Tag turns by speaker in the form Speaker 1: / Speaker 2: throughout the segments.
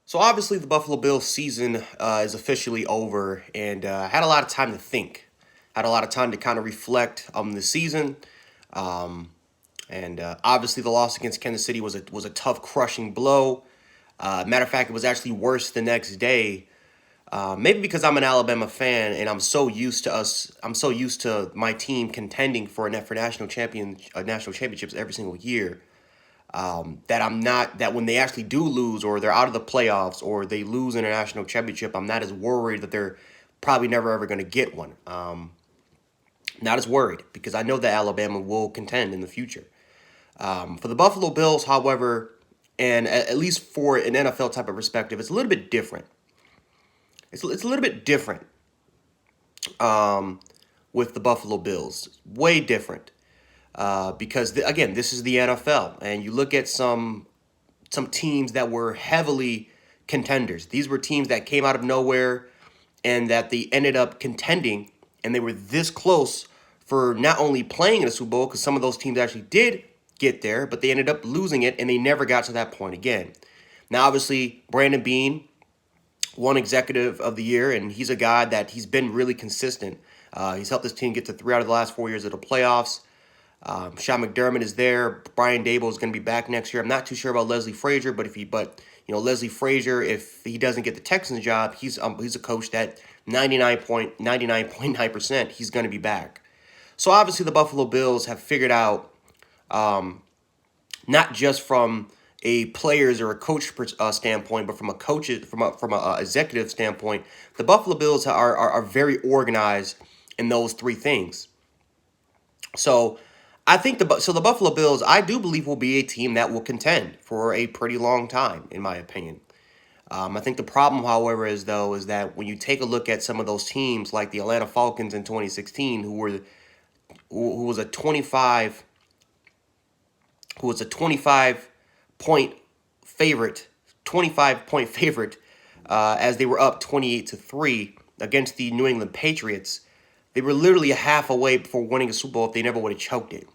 Speaker 1: So obviously the Buffalo Bills season is officially over, and I had a lot of time to think. Had a lot of time to kind of reflect on the season, um, and obviously the loss against Kansas City was a tough, crushing blow. Matter of fact, it was actually worse the next day. Maybe because I'm an Alabama fan and I'm so used to my team contending for national championships every single year that I'm not that when they actually do lose or they're out of the playoffs or they lose in a national championship, I'm not as worried that they're probably never ever going to get one. Not as worried because I know that Alabama will contend in the future. For the Buffalo Bills, however, and at least for an NFL type of perspective, it's a little bit different. It's a little bit different with the Buffalo Bills. Way different because again, this is the NFL, and you look at some teams that were heavily contenders. These were teams that came out of nowhere and that they ended up contending, and they were this close for not only playing in a Super Bowl, because some of those teams actually did get there, but they ended up losing it and they never got to that point again. Now, obviously, Brandon Beane won Executive of the Year, and he's a guy that he's been really consistent. He's helped this team get to 3 out of the last 4 years of the playoffs. Sean McDermott is there. Brian Dable is going to be back next year. I'm not too sure about Leslie Frazier, but Leslie Frazier, if he doesn't get the Texans job, he's a coach that 99.9% he's going to be back. So obviously the Buffalo Bills have figured out, not just from a players or a coach standpoint, but from a executive standpoint, the Buffalo Bills are very organized in those three things. So I think the Buffalo Bills, I do believe, will be a team that will contend for a pretty long time, in my opinion. I think the problem, however, is that when you take a look at some of those teams like the Atlanta Falcons in 2016, who was a 25 point favorite, 25 point favorite, as they were up 28-3 against the New England Patriots. They were literally a half away before winning a Super Bowl if they never would have choked it.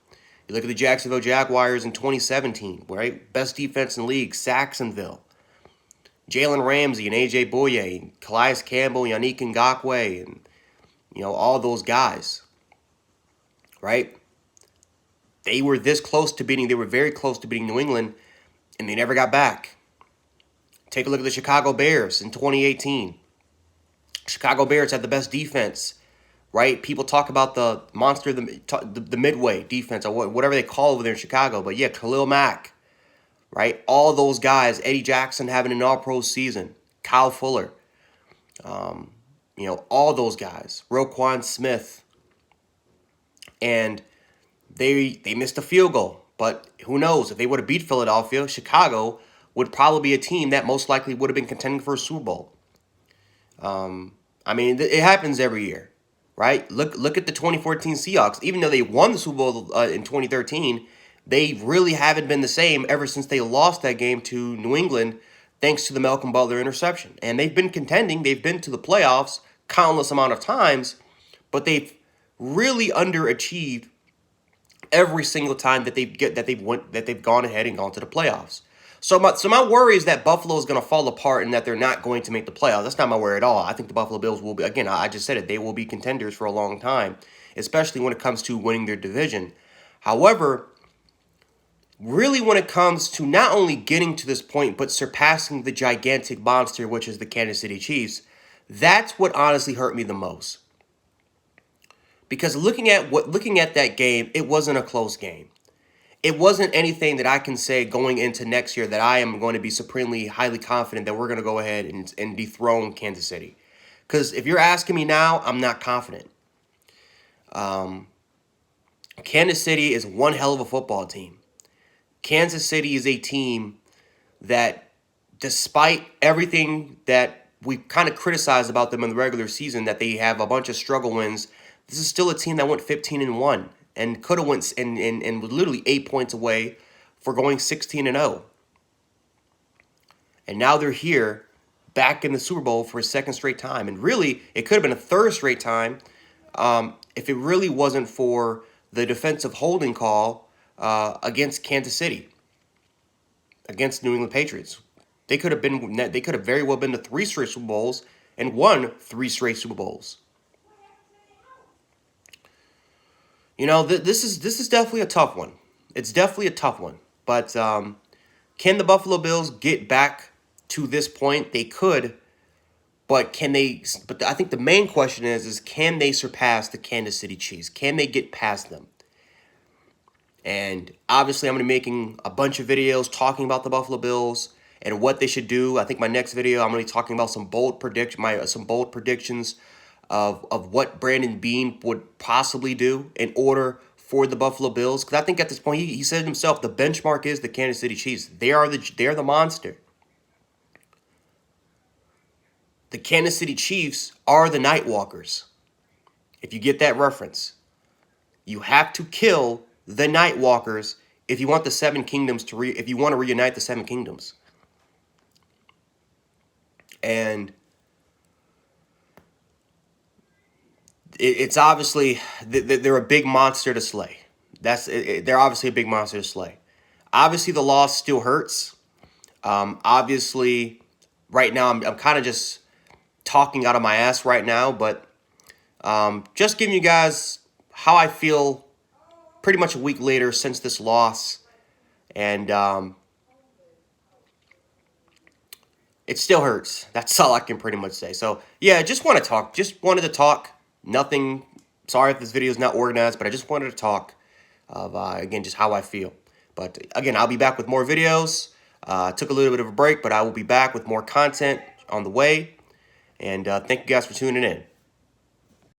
Speaker 1: You look at the Jacksonville Jaguars in 2017, right? Best defense in the league, Saxonville. Jalen Ramsey and A.J. Bouye, and Calais Campbell, Yannick Ngakoue, and all those guys, right? They were very close to beating New England, and they never got back. Take a look at the Chicago Bears in 2018. Chicago Bears had the best defense, right? People talk about the monster, the midway defense, or whatever they call over there in Chicago. But yeah, Khalil Mack, right? All those guys, Eddie Jackson having an all-pro season, Kyle Fuller, all those guys, Roquan Smith, and they missed a field goal. But who knows? If they would have beat Philadelphia, Chicago would probably be a team that most likely would have been contending for a Super Bowl. It happens every year, right? Look at the 2014 Seahawks. Even though they won the Super Bowl in 2013, they really haven't been the same ever since they lost that game to New England thanks to the Malcolm Butler interception. And they've been contending. They've been to the playoffs countless amount of times, but they've really underachieved every single time that they've gone ahead and gone to the playoffs. So my worry is that Buffalo is going to fall apart and that they're not going to make the playoffs. That's not my worry at all. I think the Buffalo Bills will be, again, I just said it, they will be contenders for a long time, especially when it comes to winning their division. However, really when it comes to not only getting to this point, but surpassing the gigantic monster, which is the Kansas City Chiefs, that's what honestly hurt me the most. Because looking at that game, it wasn't a close game. It wasn't anything that I can say going into next year that I am going to be supremely highly confident that we're going to go ahead and dethrone Kansas City. Because if you're asking me now, I'm not confident. Kansas City is one hell of a football team. Kansas City is a team that, despite everything that we kind of criticized about them in the regular season, that they have a bunch of struggle wins, this is still a team that went 15-1 and could have went and was literally 8 points away for going 16-0. And now they're here back in the Super Bowl for a second straight time. And really, it could have been a third straight time if it really wasn't for the defensive holding call against Kansas City, against New England Patriots. They could have very well been to 3 straight Super Bowls and won 3 straight Super Bowls. You know, this is definitely a tough one. It's definitely a tough one. But can the Buffalo Bills get back to this point? They could, but can they? But I think the main question is can they surpass the Kansas City Chiefs? Can they get past them? And obviously, I'm going to be making a bunch of videos talking about the Buffalo Bills and what they should do. I think my next video, I'm going to be talking about some bold predictions of what Brandon Beane would possibly do in order for the Buffalo Bills. Because I think at this point, he said himself, the benchmark is the Kansas City Chiefs. They're the monster. The Kansas City Chiefs are the Nightwalkers. If you get that reference, you have to kill the Nightwalkers if you want the 7 kingdoms if you want to reunite the 7 kingdoms. And it's obviously they're a big monster to slay. They're obviously a big monster to slay. Obviously, the loss still hurts. Obviously, right now I'm kind of just talking out of my ass right now, but just giving you guys how I feel pretty much a week later since this loss. And it still hurts. That's all I can pretty much say. So, yeah, just want to talk. Just wanted to talk. Nothing. Sorry if this video is not organized, but I just wanted to talk of, again, just how I feel. But, again, I'll be back with more videos. Took a little bit of a break, but I will be back with more content on the way. And thank you guys for tuning in.